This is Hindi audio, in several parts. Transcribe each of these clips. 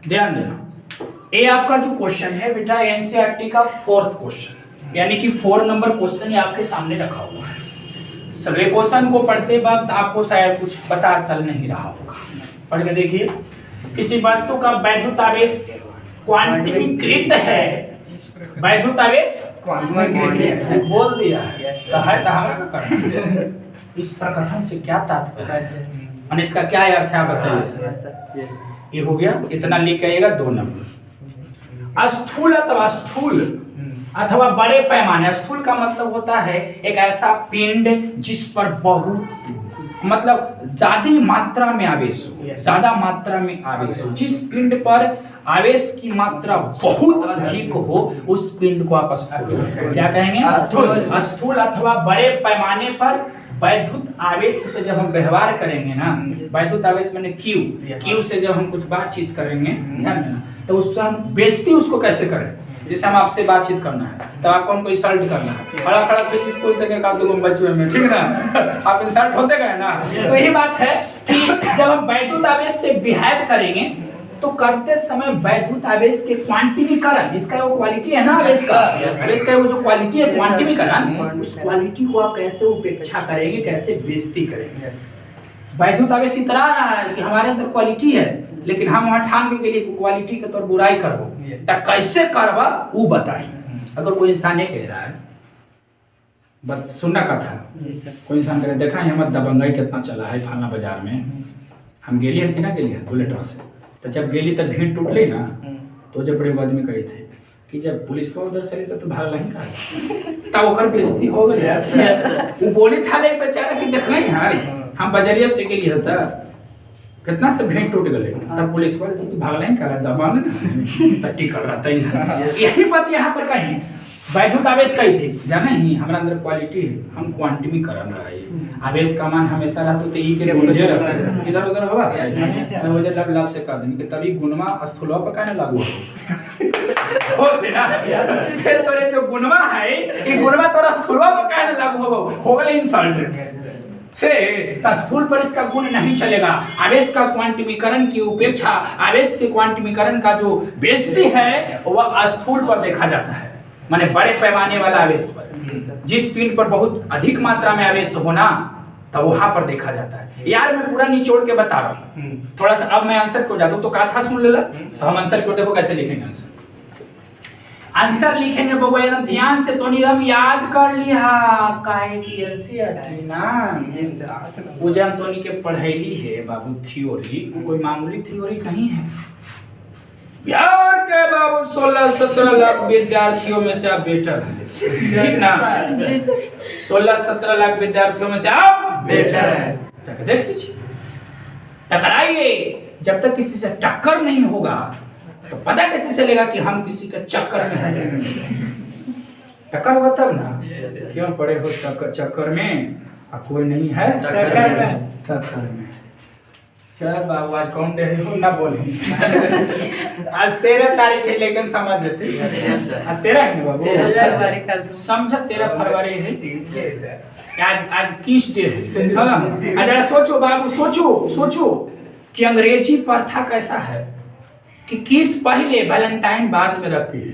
ध्यान देना, ये आपका जो क्वेश्चन है बेटा एनसीईआरटी का 4th क्वेश्चन, यानी कि 4 नंबर क्वेश्चन ये आपके सामने रखा हुआ है। सर्वे क्वेश्चन को पढ़ते वक्त आपको शायद कुछ पता चल नहीं रहा होगा। पढ़ के देखिए, किसी वस्तु का वैद्युत आवेश क्वांटीकृत है, वैद्युत आवेश बोल दिया है, इस प्रकथन से क्या तात्पर्य है और इसका क्या अर्थ है आप बताइए। ये हो गया, इतना लिख आइएगा 2 नंबर। स्थूल अथवा बड़े पैमाने, स्थूल का मतलब होता है एक ऐसा पिंड जिस पर बहुत मतलब ज्यादा मात्रा में आवेश हो, ज्यादा मात्रा में आवेश हो, जिस पिंड पर आवेश की मात्रा बहुत अधिक हो उस पिंड को आप स्थूल क्या कहेंगे, स्थूल अथवा बड़े पैमाने पर वैद्युत आवेश से जब हम व्यवहार करेंगे ना, वैद्युत आवेश मैंने क्यू से जब हम कुछ बातचीत करेंगे ध्यान देना, तो उससे हम बेइज्जती उसको कैसे करें, जैसे हम आपसे बातचीत करना है तब आपको हमको इंसल्ट करना है, खड़ा खड़ा फिर इसको बचपन में, ठीक है ना, आप इंसल्ट होते गए ना। तो यही बात है कि जब हम वैद्युत आवेश से बिहेव करेंगे तो करते समय वैद्युत आवेश के क्वांटिमीकरण, इसका वो क्वालिटी है ना आवेश का, आवेश का वो जो क्वालिटी है क्वांटिमीकरण, उस क्वालिटी को आप कैसे उपेक्षा करेंगे, कैसे बेइज्जती करेंगे। वैद्युत आवेश इतना रहा है कि हमारे अंदर क्वालिटी है, लेकिन हम वहां ठान के लिए क्वालिटी के तौर बुराई करबो, तो कैसे करबा वो बताई। अगर कोई इंसान ये कह रहा है, बस सुनना का था, कोई इंसान कह रहा है देखा है हमर दबंगई कितना चला है फलाना बाजार में, हम गेली है कि ना गेली है बुलेटवा से, तो जब गेली तब भीड़ टूटली ना, तो जब बड़े आदमी कहे थे कि जब पुलिस को उधर चली तो भाग नहीं कहा, तब ओकर बेइज्जती हो गई। वो बोली था ले बेचारा कि देखले है हम बजरिया से गेली होता कितना से भीड़ टूट गए, तब पुलिस वाले भाग नहीं कहा, दबान टट्टी कर रहा था। यही बात यहाँ पर कहीं वैद्युत आवेश कही थी, जाना ही हमारा अंदर क्वालिटी है, हम क्वांटिमीकरण रहा है, आवेश का मान हमेशा रहता तो ई के गुणजे रहता है, इधर उधर होगा तो मुझे लब लब से कह देंगे तभी गुणवा स्थूलवा पर कहने लागू हो देना, फिर तोरे जो गुणवा है ये गुणवा तोरा स्थूलवा पर कहने लागू हो गए इंसल्ट से, स्थूल पर इसका गुण नहीं चलेगा। आवेश का क्वांटिमीकरण की उपेक्षा, आवेश के क्वांटिमीकरण का जो बेइज्जती है वह स्थूल पर देखा जाता है, माने बड़े पैमाने वाला आवेश पर, जिस पिंड पर बहुत अधिक मात्रा में आवेश होना तो वहां पर देखा जाता है। यार मैं पूरा निचोड़ के बता रहा हूँ, थोड़ा सा अब मैं आंसर को जाता हूँ तो कथा सुन लेला, तो हम आंसर को देखो कैसे लिखेंगे। आंसर लिखेंगे बबुआ एकदम ध्यान से, तो नियम याद कर लिया काहे की एनसीईआरटी ना वो जब तोनी के पढ़ैली है बाबू थ्योरी, कोई मामूली थ्योरी नहीं है। बिहार के बाबू 16-17 लाख विद्यार्थियों में से आप बेटर हैं, ठीक ना, 16-17 लाख विद्यार्थियों में से आप बेटर हैं। देख लीजिए, टकराइए, जब तक किसी से टक्कर नहीं होगा तो पता कैसे चलेगा कि हम किसी के चक्कर में हैं। टक्कर होगा तब ना, क्यों पड़े हो चक्कर में, अब कोई नहीं है टक्कर में। चल बाबू आज कौन दे ना बोले आज 13 तारीख है, लेकिन समझ जाते आज 13 है बाबू, समझ 13 फरवरी है, आज किस डे है। जरा सोचो बाबू, सोचो कि अंग्रेजी प्रथा कैसा है कि किस पहले वैलेंटाइन बाद में रखी है।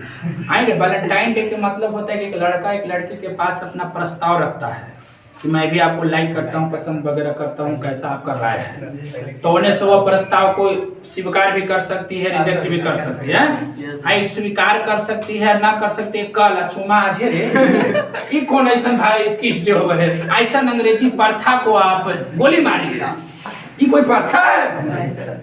आएंगे वैलेंटाइन डे के मतलब होता है कि एक लड़का एक लड़की के पास अपना प्रस्ताव रखता है कि मैं भी आपको लाइक करता हूँ, पसंद वगैरह करता हूँ, कैसा आपका राय है, तो उन्हें से वह प्रस्ताव को स्वीकार भी कर सकती है, रिजेक्ट भी कर सकती है। आई स्वीकार कर सकती है, ना कर सकती है, कल अचुमा आज है कौन ऐसा भाई किस डे हो गए, ऐसा अंग्रेजी प्रथा को आप गोली मारिएगा, ये कोई प्रथा है?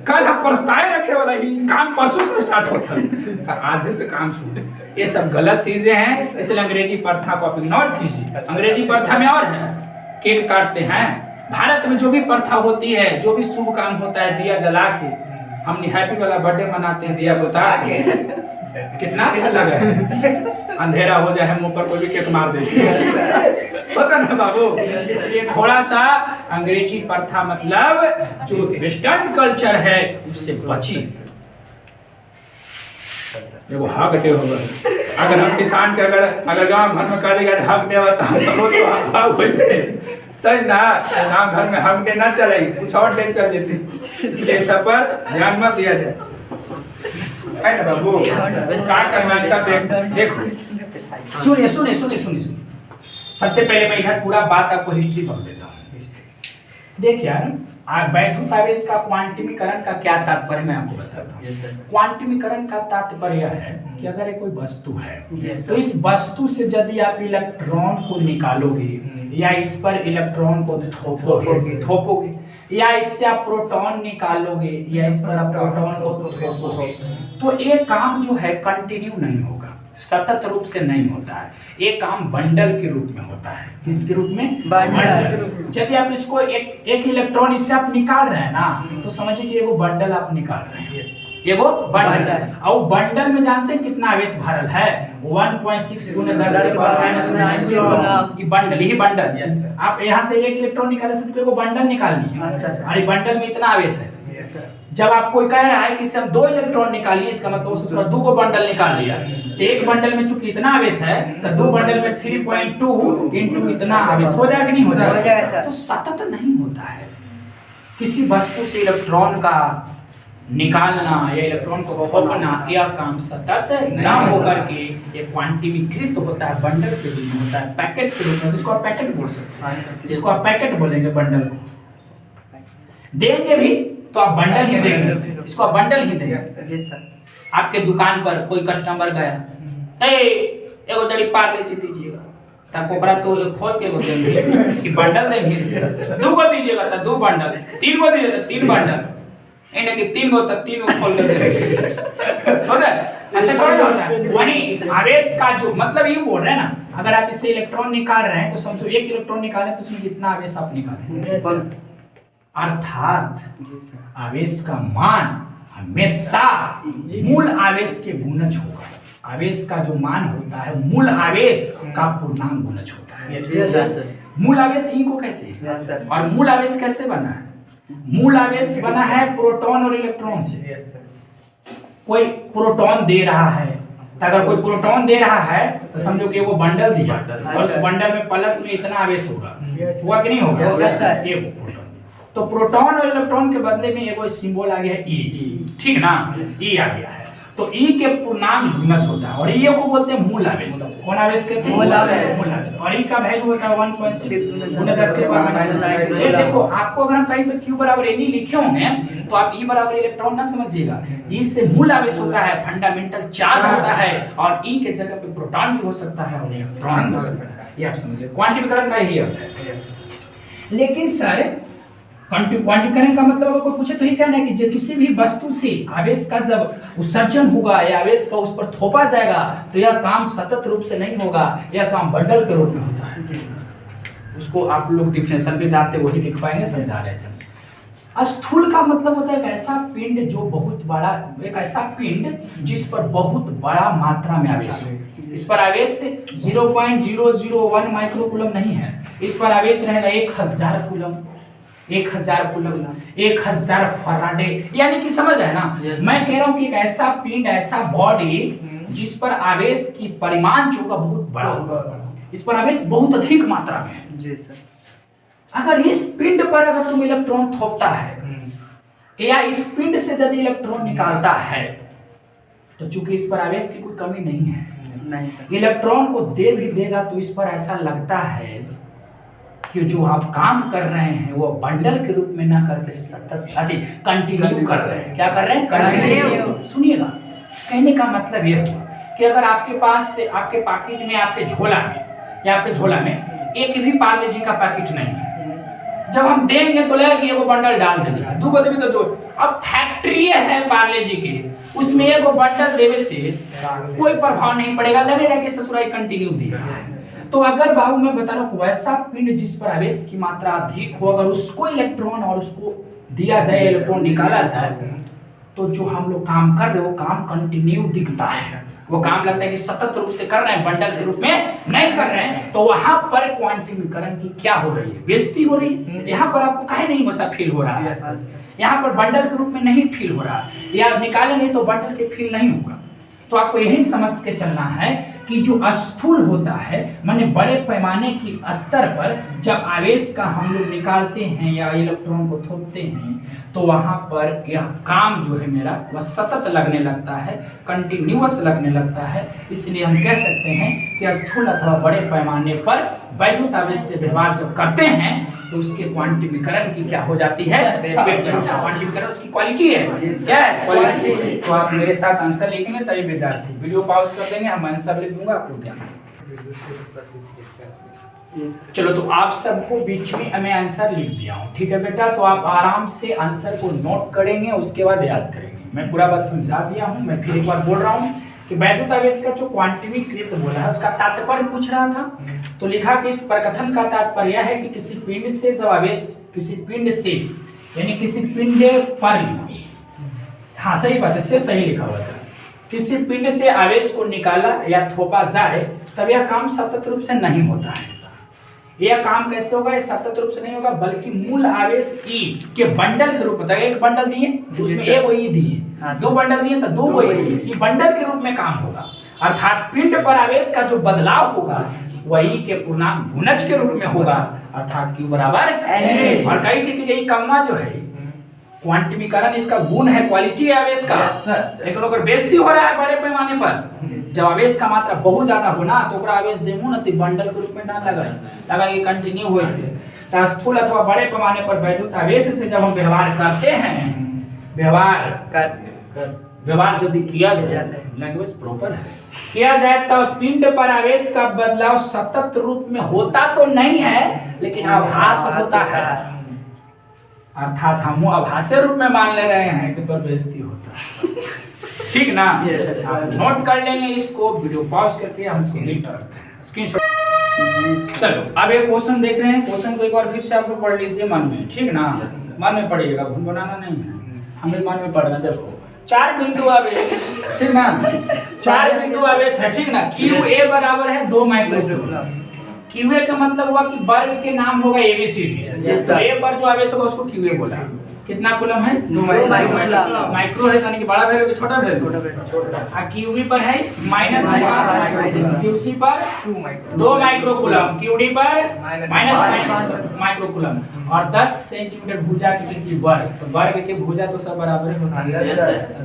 कल हम प्रस्ताव रखे वाला ही काम परसों से स्टार्ट होता है, आज से काम शुरू। ये सब गलत चीजें हैं, इसलिए अंग्रेजी प्रथा को आप इग्नोर कीजिए। अंग्रेजी प्रथा में और है, केक काटते हैं, भारत में जो भी प्रथा होती है, जो भी शुभ काम होता है, दिया जला के हम हैप्पी वाला बर्थडे मनाते हैं, दिया बुता के, कितना अच्छा लगा है। अंधेरा हो जाए हम ऊपर कोई भी केक मार देते पता ना बाबू। इसलिए थोड़ा सा अंग्रेजी प्रथा मतलब जो वेस्टर्न कल्चर है उससे बचिए। वो हक डे होगा, अगर हम किसान के अगर गांव घर में करेगा हक डे होता सही ना, गांव घर में हक डे ना चले, कुछ और डे चल देते, इसलिए सब पर ध्यान मत दिया जाए। है ना बाबू, क्या करना है सब देखो। सुनिए सुनिए सुनिए सुनिए सुनिए, सबसे पहले मैं इधर पूरा बात आपको हिस्ट्री बोल देता हूँ। देखिए वैद्युत आवेश का क्वांटमीकरण का क्या तात्पर्य मैं आपको बताता हूँ। क्वांटमीकरण का तात्पर्य है कि अगर ये कोई वस्तु है तो इस वस्तु से यदि आप इलेक्ट्रॉन को निकालोगे या इस पर इलेक्ट्रॉन को थोपोगे या इससे आप प्रोटॉन निकालोगे या इस पर आप प्रोटॉन को थोपोगे, तो ये काम जो है कंटिन्यू नहीं होगा, सतत रूप से नहीं होता है। ये काम बंडल के रूप में होता है। किसके रूप में? बंडल। यदि आप इसको एक इलेक्ट्रॉन इससे आप निकाल रहे हैं ना, तो समझिए कि वो बंडल आप निकाल रहे हैं, ये वो बंडल। और बंडल में जानते हैं कितना आवेश भरल है? 1.6 × 10⁻⁹ ये बंडल, यही बंडल। आप यहाँ से एक इलेक्ट्रॉन निकाले तो वो बंडल निकाल लिए, और बंडल में इतना आवेश है। जब आप कोई कह रहा है कि इससे हम 2 इलेक्ट्रॉन निकालिए, इसका मतलब उससे 2 को बंडल निकाल लिया, तो एक बंडल में चूंकि इतना आवेश है तो 2 बंडल में 3.2 × इतना आवेश हो जाएगा, नहीं हो जाएगा? तो सतत नहीं होता है। किसी वस्तु से इलेक्ट्रॉन का निकालना या इलेक्ट्रॉन को थोपना, यह काम सतत ना होकर के ये क्वांटमीकृत होता है, बंडल के रूप में होता है, पैकेट के रूप में। इसको आप पैकेट बोल सकते हैं, इसको आप पैकेट बोलेंगे बंडल को। देंगे भी तो आप बंडल ही देंगे, इसको आप बंडल ही देंगे। आपके दुकान पर कोई कस्टमर गया, एगो जड़ी पार्ले दीजिएगा, तब कोपरा तो खोल के देंगे कि बंडल देंगे, 2 को दीजिएगा तो 2 बंडल, 3 को दीजिएगा तो 3 बंडल, इन्हें कि 3 को तब 3 को खोल के देंगे। ऐसे कौन होता है? वही आवेश का जो मतलब ये बोल रहे हैं ना, अगर आप इससे इलेक्ट्रॉन निकाल रहे हैं तो समझो एक इलेक्ट्रॉन निकाले तो उसमें कितना आवेश आप निकालें, अर्थात आवेश का मान हमेशा मूल आवेश के गुणज होगा। आवेश का जो मान होता है मूल आवेश का पूर्णांक गुणज होता है। मूल आवेश ई को कहते हैं। और मूल आवेश कैसे बना है? मूल आवेश बना है प्रोटॉन और इलेक्ट्रॉन से। कोई प्रोटॉन दे रहा है, तो अगर कोई प्रोटॉन दे रहा है तो समझो कि वो बंडल दिया और उस बंडल में प्लस में इतना आवेश होगा, हुआ कि नहीं होगा? तो प्रोटॉन और इलेक्ट्रॉन के बदले में एगो सिंबल आ गया है ई, ठीक ना? ई आ गया है, तो ई के पूर्णांक गुणज होता है और ई को बोलते हैं मूल आवेश। कौन आवेश कहते हैं? मूल आवेश। और ई का वैल्यू होता है 1.6 × 10⁻⁹। ये देखो, आपको अगर हम कहीं पे Q बराबर N लिखे होंगे तो आप E बराबर इलेक्ट्रॉन ना समझिएगा। ई से मूल आवेश होता है, फंडामेंटल चार्ज होता है, और ई के जगह पे प्रोटॉन भी हो सकता है और इलेक्ट्रॉन भी हो सकता है। ये आप समझिए, क्वांटमीकरण का यही अर्थ है। लेकिन सर क्वांटीकरण का मतलब अगर कोई पूछे तो ही कहना है कि जब किसी भी वस्तु से आवेश का जब उत्सर्जन होगा या आवेश का उस पर थोपा जाएगा तो यह काम सतत रूप से नहीं होगा, यह काम बंडल के रूप में होता है। उसको आप लोग डिफिनेशन पे जाते वही लिख पाएंगे, समझा रहे थे। स्थूल का मतलब होता है एक ऐसा पिंड जो बहुत बड़ा, एक ऐसा पिंड जिस पर बहुत बड़ा मात्रा में आवेश हो। इस पर आवेश 0.001 माइक्रोकूलम नहीं है, इस पर आवेश रहेगा 1000 कूलम, 1000 कूलम, 1000 फराडे, यानी कि समझ रहे हैं ना? मैं कह रहा हूं कि एक ऐसा पिंड, ऐसा बॉडी जिस पर आवेश की परिमाण जो होगा बहुत बड़ा होगा, इस पर आवेश बहुत अधिक मात्रा में है। जी सर। अगर इस पिंड पर अगर तुम इलेक्ट्रॉन थोपता है या इस पिंड से यदि इलेक्ट्रॉन निकालता है तो चूंकि इस पर आवेश की कोई कमी नहीं है, इलेक्ट्रॉन को दे भी देगा तो इस पर ऐसा लगता है कि जो आप काम कर रहे हैं वो बंडल के रूप में ना करके सतत कंटिन्यू कर रहे हैं। क्या कर रहे हैं? कंटिन्यू। सुनिएगा, कहने का मतलब ये हुआ कि अगर आपके पास से आपके पैकेट में, आपके झोला में या आपके झोला में एक भी पार्ले जी का पैकेट नहीं है, जब हम देंगे तो लगेगा कि एगो बंडल डाल दीजिएगा, 2 बदली तो 2। अब फैक्ट्री है पार्ले जी की, उसमें एगो बंडल देवे से कोई प्रभाव नहीं पड़ेगा, लगेगा कि ससुराई कंटिन्यू दिया। तो अगर बाबू मैं बता रहा हूँ वैसा पिंड जिस पर आवेश की मात्रा अधिक हो, अगर उसको इलेक्ट्रॉन और उसको दिया जाए, इलेक्ट्रॉन निकाला जाए, तो जो हम लोग काम कर रहे हैं वो काम कंटिन्यू दिखता है, वो काम लगता है कि सतत रूप से कर रहे हैं, बंडल के रूप में नहीं कर रहे हैं। तो वहां पर क्वांटमीकरण की क्या हो रही है? बेइज्जती हो रही है। यहाँ पर आपको काहे नहीं वैसा फील हो रहा है? यहाँ पर बंडल के रूप में नहीं फील हो रहा है, या निकाले नहीं तो बंडल के फील नहीं होगा। तो आपको यही समझ के चलना है कि जो स्थूल होता है माने बड़े पैमाने की स्तर पर जब आवेश का हम लोग निकालते हैं या इलेक्ट्रॉन को थोपते हैं तो वहां पर यह काम जो है मेरा वह सतत लगने लगता है, कंटिन्यूअस लगने लगता है। इसलिए हम कह सकते हैं कि स्थूल अथवा बड़े पैमाने पर वैद्युत आवेश से व्यवहार जब करते हैं तो उसके क्वांटिमीकरण की क्या हो जाती है, क्वांटिमीकरण उसकी क्वालिटी है, क्या है क्वालिटी। तो आप मेरे साथ आंसर लिखेंगे सभी विद्यार्थी, वीडियो पॉज कर देंगे, हम आंसर लिख दूंगा आपको ध्यान। चलो तो आप सबको बीच में मैं आंसर लिख दिया हूँ, ठीक है बेटा। तो आप आराम से आंसर को नोट करेंगे, उसके बाद याद करेंगे। मैं पूरा बस समझा दिया हूँ। मैं फिर एक बार बोल रहा हूँ कि वैद्युत आवेश का जो क्वांटिमीकृत बोला है उसका तात्पर्य पूछ रहा था, तो लिखा कि इस प्रकथन का तात्पर्य यह है कि किसी पिंड से जब आवेश किसी पिंड से यानी किसी पिंड पर, हाँ सही बात है, से सही लिखा हुआ था, किसी पिंड से आवेश को निकाला या थोपा जाए तब यह काम सतत रूप से नहीं होता है। यह काम कैसे होगा, ये सतत रूप से नहीं होगा, बल्कि मूल आवेश ई के बंडल के रूप में, एक बंडल दिए तो उसमें एक वही दिए, दो बंडल दिए तो दो वही बंडल के रूप में काम होगा। अर्थात पिंड पर आवेश का जो बदलाव होगा वही के पूर्णांक गुणज के रूप में होगा, अर्थात Q बराबर NH। और कही थी कि यही कम्मा जो है क्वांटिमीकरण इसका गुण है, क्वालिटी है आवेश का। लेकिन अगर बेइज्जती हो रहा है बड़े पैमाने पर, जब आवेश का मात्रा बहुत ज्यादा हो ना तो ओकरा आवेश देमु ना तो बंडल के रूप में ना लगा ये कंटिन्यू होए थे। तो स्थूल अथवा बड़े पैमाने पर वैद्युत आवेश से जब हम व्यवहार करते हैं, व्यवहार यदि किया जाए, लैंग्वेज प्रॉपर है, किया जाए तब पिंड पर आवेश का बदलाव सतत रूप में होता तो नहीं है लेकिन आभास होता है। अर्थात हम आभासे रूप में मान ले रहे हैं कि तो बेइज्जती होता है, ठीक ना। आप नोट कर लेंगे इसको, वीडियो पॉज करके हम इसको लिख करते हैं, स्क्रीनशॉट। चलो अब एक क्वेश्चन देख रहे हैं, क्वेश्चन को एक बार फिर से आप लोग पढ़ लीजिए मन में, ठीक ना। मन में पढ़िएगा, भूल बनाना नहीं है, हमें मन में पढ़ना। देखो 4 बिंदु आवेश, ठीक ना, 4 बिंदु आवेश है, ठीक ना। QA बराबर है 2 माइक्रोकूलम। QA का मतलब हुआ कि वर्ग के नाम होगा ABCD, तो A पर जो आवेश होगा उसको QA बोला। कितना कूलम है, 2 माइक्रो है, यानी कि बड़ा वैल्यू कि छोटा वैल्यू, छोटा। QB पर है -5, QC पर 2 माइक्रोकूलम, QD पर -5 माइक्रोकूलम। और 10 सेंटीमीटर भुजा के किसी वर्ग, तो वर्ग के भुजा तो सब बराबर होता है,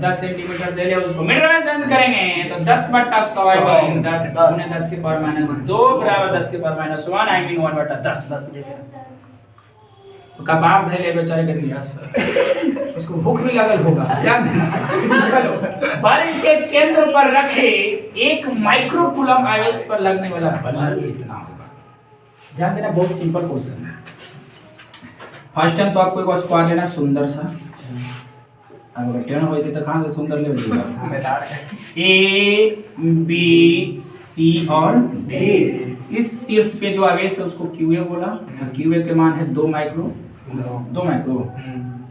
10 सेंटीमीटर दे ले उसको मीटर में चेंज करेंगे तो 10/100 10 गुने 10 के पावर -2 बराबर 10 के पावर -1, आई मीन 1/10। कबाब धैले बेचारे के दिया, उसको भूख भी लगल होगा, ध्यान देना। चलो वर्ग के केंद्र पर रखे 1 माइक्रोकूलम आवेश पर लगने वाला बल कितना होगा। ध्यान देना, बहुत सिंपल क्वेश्चन है। फर्स्ट टाइम तो आपको एक स्क्वायर लेना सुंदर सा, अगर 10 होती तो कहां से सुंदर ले लीजिएगा, A B C और D। इस शीर्ष पे जो आवेश है उसको QA बोला, QA के मान है 2 माइक्रो,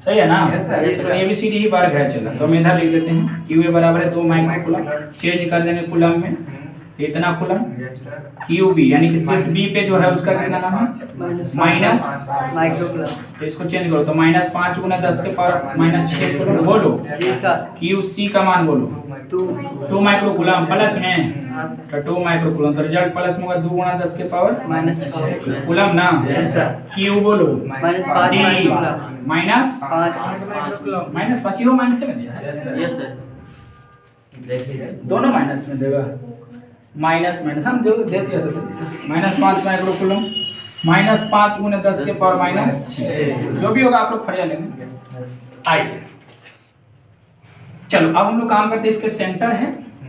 सही है ना। तो ABCD ही वर्ग है, चलो तो हम इधर लिख लेते हैं QA बराबर है 2 माइक्रोकूलम, चेंज कर देंगे कूलम में, इतना कूलम। QB यानी कि शीर्ष B पे जो है उसका कितना नाम है माइनस माइक्रोकूलम, तो इसको चेंज करो तो -5 गुना 10 के पावर -6 कूलम बोलो। QC का मान बोलो 2 माइक्रोकूलम प्लस में तो 2 माइक्रोकूलम, तो रिजल्ट प्लस में होगा 2 गुना 10 के पावर -6 कूलम ना। Q बोलो -5 -5 ही हो, माइनस में दिया है, यस सर, दोनों माइनस में देगा, माइनस हम जो दे दिया सर, -5 माइक्रोकूलम -5 गुने 10 के पावर -6, जो भी होगा आप लोग फरिया लेंगे। आइए चलो अब हम लोग काम करते हैं, इसके सेंटर है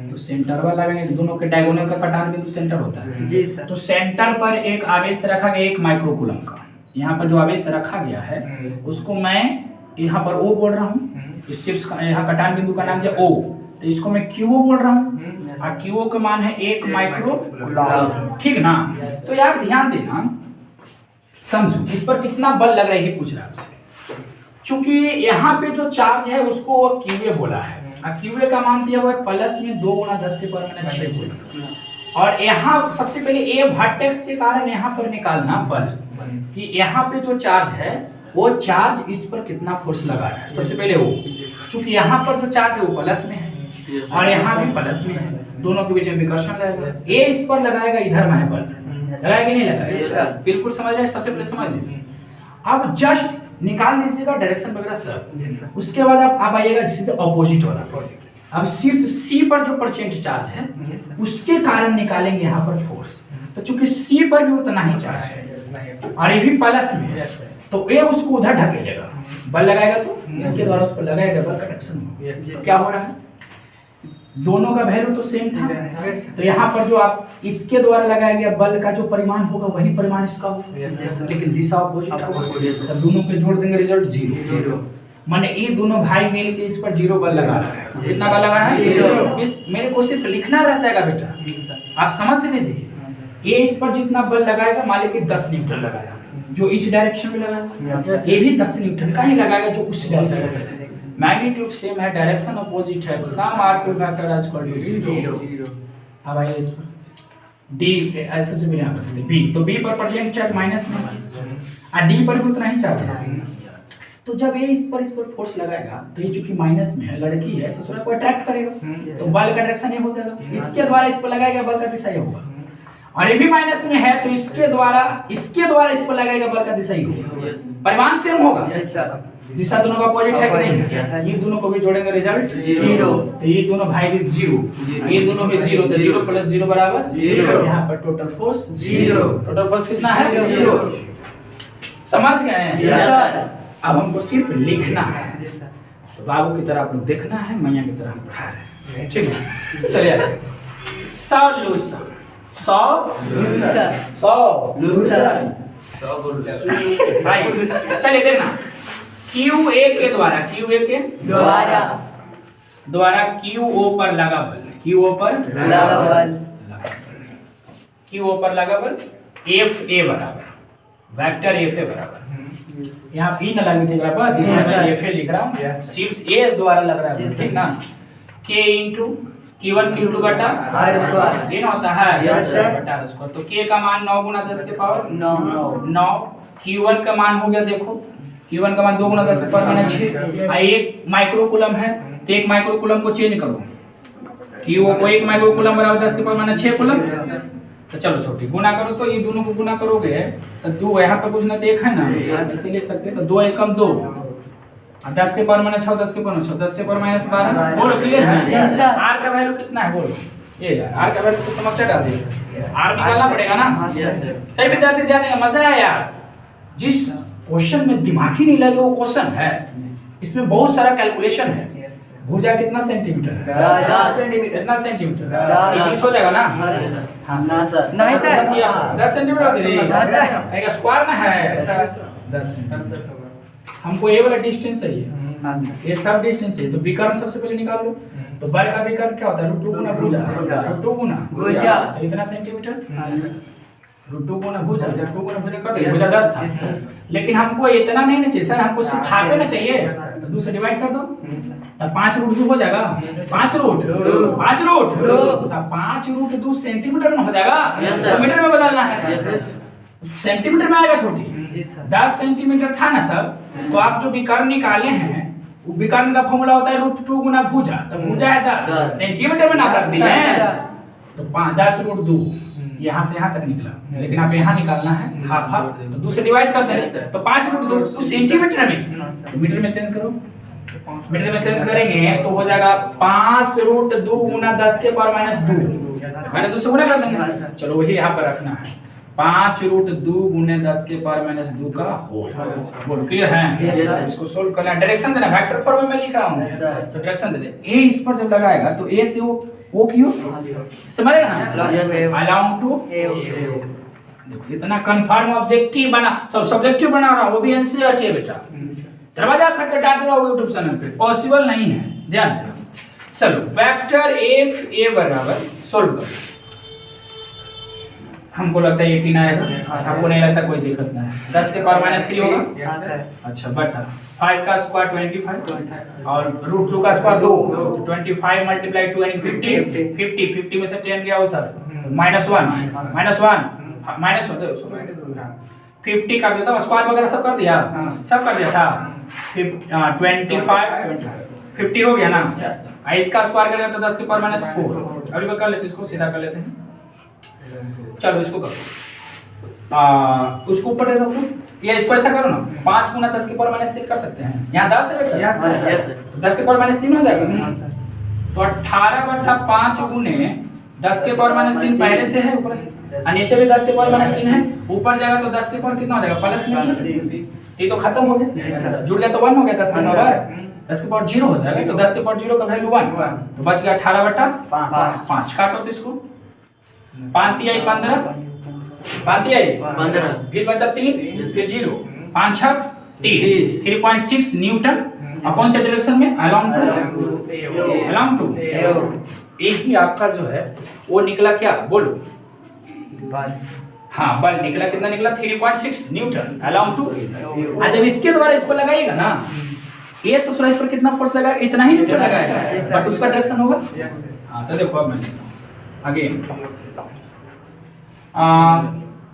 तो सेंटर वाला लगाएंगे, दोनों के डायगोनल का कटान बिंदु सेंटर होता है जी सर। तो सेंटर पर एक आवेश रखा गया 1 माइक्रोकूलम का, यहाँ पर जो आवेश रखा गया है उसको मैं यहाँ पर O बोल रहा हूँ, इस शीर्ष का यहाँ कटान बिंदु का नाम है O, तो इसको मैं QO बोल रहा हूँ, और QO का मान है 1 माइक्रोकूलम, ठीक ना। तो यार ध्यान देना, समझो इस पर कितना बल लग रहा है ये पूछ रहा है आपसे, क्योंकि यहाँ पे जो चार्ज है उसको QA बोला है, और QA का मान दिया हुआ है प्लस में 2 गुना 10 के पावर -6, और यहाँ सबसे पहले A वर्टेक्स के कारण यहाँ पर निकालना बल कि यहाँ पे जो चार्ज है वो चार्ज इस पर कितना फोर्स लगा रहा है, सबसे पहले वो, क्योंकि यहाँ पर जो चार्ज है वो प्लस में है और यहाँ भी प्लस में है, दोनों के बीच में विकर्षण लगेगा। ए इस पर लगाएगा, इधर में है बल, लगाएगा नहीं लगाएगा? बिल्कुल समझ रहे हैं, सबसे पहले समझ लीजिए। अब जस्ट निकाल लीजिएगा डायरेक्शन वगैरह सब, उसके बाद आप आइएगा सीधे ऑपोजिट वाला। अब शीर्ष सी पर जो परसेंट चार्ज है उसके कारण निकालेंगे यहाँ पर फोर्स, तो चूंकि सी पर भी उतना ही चार्ज है और ये भी प्लस में है, तो ये उसको उधर ढकेलेगा, बल लगाएगा तो इसके द्वारा उस पर लगाएगा, बल का डायरेक्शन तो क्या हो रहा है, दोनों का वैल्यू तो सेम था, तो यहाँ पर जो आप इसके द्वारा लगाया गया बल का जो परिमाण होगा वही परिमाण इसका होगा, लेकिन दिशा अपोजिट होगा, तब दोनों के जोड़ देंगे, रिजल्ट जीरो। माने ये दोनों भाई मिल के इस पर जीरो बल लगा रहा है, कितना बल लगा रहा है, जीरो। इस मेरे को सिर्फ लिखना रह जाएगा बेटा, आप समझ से लीजिए, ये इस पर जितना बल लगाएगा मान लीजिए 10 न्यूटन लगाया, जो इस डायरेक्शन में लगाएगा ये भी 10 न्यूटन का ही लगाएगा जो उस डायरेक्शन में। मैग्नीट्यूड सेम है, डायरेक्शन अपोजिट है, sum r2 vector is equal to 0। अब आइए इस पर d सबसे पहले यहाँ पर b, तो b पर प्रेजेंट चार्ज माइनस में और d पर भी उतना ही चार्ज है, तो जब ये इस पर फोर्स लगाएगा तो ये चूंकि माइनस में है, लड़की है, ससुरा को अट्रैक्ट करेगा, तो बल का डायरेक्शन ये हो जाएगा, इसके द्वारा इस पर लगाएगा बल का दिशा ये होगा, और ये भी माइनस में है तो इसके द्वारा इस पर लगाएगा बल का दिशा ये होगा, परिमाण सेम होगा, दिशा दोनों का अपोजिट है कि नहीं, ये दोनों को भी जोड़ेंगे, रिजल्ट जीरो, तो ये दोनों भाई भी जीरो, ये दोनों भी जीरो, तो 0 + 0 बराबर 0, यहाँ पर टोटल फोर्स 0, टोटल फोर्स कितना है 0, समझ गए हैं? अब हमको सिर्फ लिखना है, तो बाबू की तरह आप लोग देखना है, मैया की तरह हम पढ़ा रहे हैं, ठीक है? चलिए सॉल्यूशन, चलिए देखना, QA के द्वारा QO पर लगा बल, QO पर लगा बल FA बराबर वेक्टर FA बराबर, यहाँ P न लगी थी बराबर, दिशा में FA लिख रहा हूँ, शीर्ष A द्वारा लग रहा है, ठीक ना, K × Q1 Q2 बटा r² ये ना होता है बटा r², तो K का मान 9 × 10 के पावर 9, Q1 का मान हो गया, देखो Q1 का मान 2 × 10 के पावर -6, एक माइक्रो कूलम है तो एक माइक्रो कूलम को चेंज करो, Q को 1 माइक्रो कूलम बराबर 10 के पावर -6 कूलम, तो चलो छोटी गुना करो, तो ये दोनों को गुना करोगे तो 2 यहाँ पर कुछ ना तो 1 है ना, इसे लिख सकते हैं, तो 2 एकम 2 और 10 के पावर -6, 10 के पावर 6, 10 के पावर -12, बोलो क्लियर है? r का वैल्यू कितना है बोलो, ये यार r का वैल्यू तो समस्या डाल दी, r निकालना पड़ेगा ना, सही विद्यार्थी ध्यान देंगे, मजा आया यार, जिस क्वेश्चन में दिमाग ही नहीं लगे वो क्वेश्चन है, इसमें बहुत सारा कैलकुलेशन है। भुजा कितना सेंटीमीटर है, 10 सेंटीमीटर, कितना सेंटीमीटर 20 हो जाएगा ना, हाँ सर, नहीं सर 10 सेंटीमीटर एक स्क्वायर में है 10 सेंटीमीटर, हमको ये वाला डिस्टेंस चाहिए, ये सब डिस्टेंस है, तो विकर्ण सबसे पहले निकाल लो, तो बल का विकर्ण क्या होता है, √2 × भुजा, तो इतना सेंटीमीटर, √2 × भुजा, कर दो, भुजा 10 था, लेकिन हमको इतना नहीं ना चाहिए सर, हमको सिर्फ हाफ ना चाहिए, तो 2 से डिवाइड कर दो, तब 5√2 हो जाएगा, 5√2, तब 5√2 सेंटीमीटर में हो जाएगा, मीटर में बदलना है, सेंटीमीटर में आएगा छोटी, 10 सेंटीमीटर था ना सर, तो आप जो विकर्ण निकाले हैं वो विकर्ण का फॉर्मूला होता है √2 × भुजा, तो भुजा है 10 सेंटीमीटर में नाप रख दिए हैं, तो 10√2 यहाँ से यहाँ तक निकला, लेकिन आप यहाँ निकालना है हाफ हाफ, तो 2 से डिवाइड कर दें, तो 5√2 सेंटीमीटर में, तो मीटर में चेंज करो, मीटर में चेंज करेंगे तो हो जाएगा 5√2 × 10 के पावर -2, मैंने 2 से गुणा कर देंगे, चलो वही यहाँ पर रखना है, 5√2 × 10 के पावर -2 का होल, बोल क्लियर है? इसको सोल्व करना है, डायरेक्शन देना, वेक्टर फॉर्म में लिख रहा हूँ, तो डायरेक्शन दे दे, ए इस पर जब लगाएगा तो ए से ओ क्यों समझेगा ना, अलाउंग टू देखो इतना कंफर्म ऑब्जेक्टिव बना, सब सब्जेक्टिव बना रहा, वो भी एनसीईआरटी है बेटा, दरवाजा खटखटाते रहोगे यूट्यूब चैनल पे, पॉसिबल नहीं है, ध्यान देना। चलो वेक्टर FA बराबर सोल्व करो, हमको लगता है 18 आएगा, आपको नहीं लगता, कोई दिक्कत नहीं, 10 के पावर -3 होगा, अच्छा बटा 5 का स्क्वायर 25 और √2 का स्क्वायर 2, 25 × 2 यानी 50 में से 10 गया उधर, -1 50 कर देता, स्क्वायर वगैरह सब कर दिया था, 25 50 हो गया ना, इसका स्क्वायर करेंगे तो 10 के पावर माइनस 4। अभी कर लेते हैं, इसको सीधा कर लेते हैं। चलो इसको करो, उसको ऊपर ले सकते हो, या इसको ऐसा करो ना, 5 गुना 10 के पावर माइनस 3 कर सकते हैं। यहाँ 10 है बेटा, तो 10 के पावर माइनस 3 हो जाएगा। तो 18/5 गुने 10 के पावर माइनस 3 पहले से है ऊपर से, और नीचे भी 10 के पावर माइनस 3 है। ऊपर जाएगा तो 10 के पावर कितना हो जाएगा, प्लस में, ये तो खत्म हो गया, जुड़ गया तो 1 हो गया। 10 के पावर 10 के पावर 0 हो जाएगा, तो 10 के पावर 0 का वैल्यू 1, तो बच गया 18/5। काटो तो इसको, 5 आई 15, 5 आई 15, फिर बचा 3, फिर 0, 5 6 30, 3.6 न्यूटन अपॉन से डायरेक्शन में अलोंग टू एक ही आपका जो है वो निकला क्या, बोलो। हाँ, बल निकला, कितना निकला, 3.6 न्यूटन अलोंग टू। जब इसके द्वारा इसको लगाइएगा ना, ये ससुरा इस पर कितना फोर्स लगाएगा, इतना ही न्यूटन लगाएगा, बट उसका डायरेक्शन होगा। हाँ, तो देखो अब मैं अगेन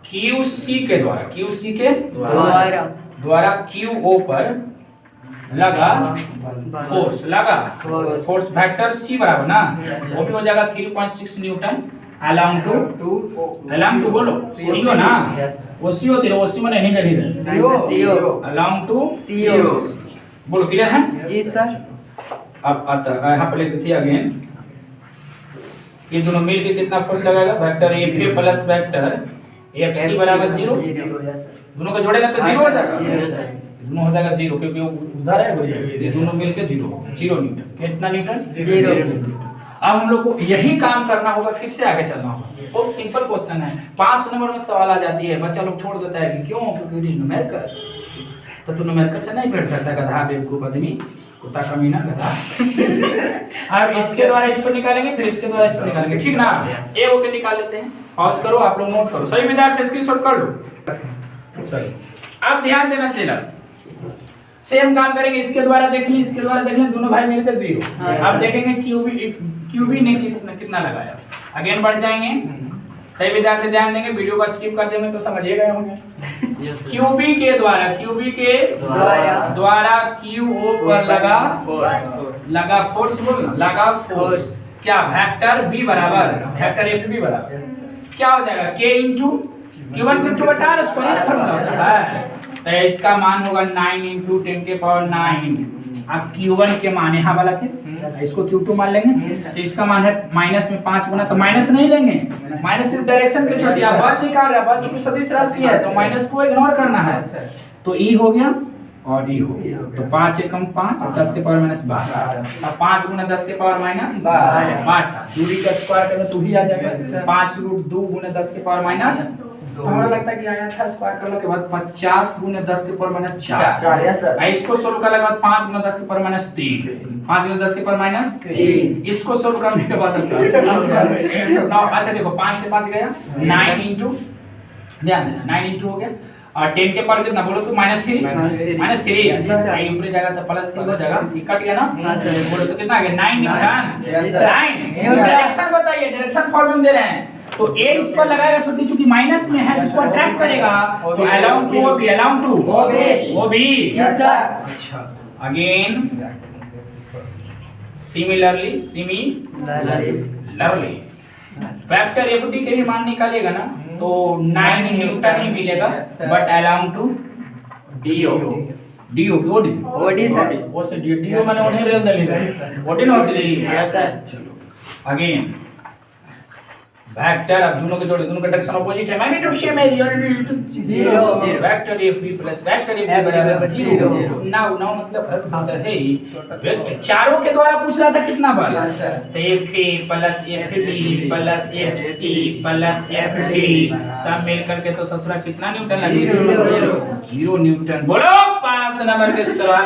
QC के द्वारा QO पर लगा फोर्स वेक्टर C बराबर ना, वो भी हो जाएगा 3.6 न्यूटन अलोंग टू बोलो CO ना, वो CO होती है, वो C मैंने नहीं लिखी है, अलोंग टू CO बोलो। क्लियर है जी सर। अब आता यहाँ पे लिखते थे अगेन, ये दोनों मिलके कितना फोर्स लगाएगा, vector FA plus vector FC बराबर 0, दोनों को जोड़ेगा तो 0 हो जाएगा, दोनों हो जाएगा 0, क्योंकि वो उधर है, ये दोनों मिलके 0 न्यूटन। कितना न्यूटन, 0। अब हम लोग को यही काम करना होगा, फिर से आगे चलना होगा। बहुत सिंपल क्वेश्चन है, 5 नंबर में सवाल आ जाती है, बच्चा लोग छोड़ देता है कि क्यों, क्योंकि न्यूमेरिकल, तो तू न्यूमेरिकल से नहीं भेज सकता, गधा बेवकूफ आदमी, कुत्ता कमीना गधा। अब इसके द्वारा इसको निकालेंगे, फिर इसके द्वारा इसको निकालेंगे, ठीक ना। ए ओके निकाल लेते हैं, पॉज करो, आप लोग नोट करो, सभी विद्यार्थी स्क्रीनशॉट कर लो। चलिए अब ध्यान देना, सेम काम करेंगे, इसके द्वारा देख लें, इसके द्वारा देख लें, दोनों भाई मिलकर 0। अब देखेंगे QB ने कितना लगाया, अगेन बढ़ जाएंगे। सही विद्यार्थी ध्यान देंगे, वीडियो को स्किप कर देंगे तो समझिए गए होंगे। QB के द्वारा QO पर लगा फोर्स क्या, वेक्टर B बराबर वेक्टर FB बराबर क्या हो जाएगा, K इंटू Q1 Q2 बटा स्क्वायर फॉर्मूला होता है, तो इसका मान होगा 9 इंटू 10 के पावर 9। अब Q1 के मान यहाँ वाला के, इसको Q2 मान लेंगे, तो इसका मान है माइनस में 5 गुना, तो माइनस नहीं लेंगे, माइनस सिर्फ डायरेक्शन के छोड़ दिया, बल निकाल रहा है, बल चूंकि सदिश राशि है तो माइनस को इग्नोर करना है, तो E हो गया और E हो गया, तो 5 एकम 5 और 10 के पावर माइनस 12। अब 5 गुना 10 के पावर माइनस 12, दूरी का स्क्वायर करें तो ही आ जाएगा 5√2 गुना 10 के पावर माइनस, तो हमें लगता है कि आया था, स्क्वायर करने के बाद 50 गुना 10 के पावर माइनस 4। इसको सोल्व करने के बाद 5 गुना 10 के पावर माइनस 3, 5 गुना 10 के पावर माइनस 3, इसको सोल्व करने के बाद अच्छा देखो 5 से 5 गया, 9 इंटू, ध्यान देना 9 इंटू हो गया, और 10 के पावर कितना बोलो तो -3, आई ऊपर जाएगा तो +3 हो जाएगा, ये कट गया ना, बोलो तो कितना आ गया, 9 न्यूटन। 9 डायरेक्शन बताइए, डायरेक्शन फॉर्मूला दे रहे हैं, तो A इस पर लगाएगा, छोटी चूंकि माइनस में है इसको अट्रैक्ट करेगा, तो अलोंग टू वो भी। अच्छा अगेन सिमिलरली वेक्टर FD के भी मान निकालिएगा ना, तो 9 न्यूटन ही मिलेगा, but along to OD sir, वो से DO मैंने उन्हें रेल दे OD ना होती है सर। चलो अगेन वेक्टर, अब दोनों के जोड़े, दोनों का डायरेक्शन अपोजिट है, मैग्नीट्यूड सेम है, 0 vector FB plus vector FB बराबर 0। नाउ मतलब होता है वेक्टर चारों के द्वारा पूछ रहा था कितना बल, तो FA plus FB plus FC plus FD सब मिल करके तो ससुरा कितना न्यूटन लगेगा, 0 न्यूटन। बोलो 5 नंबर के सवाल।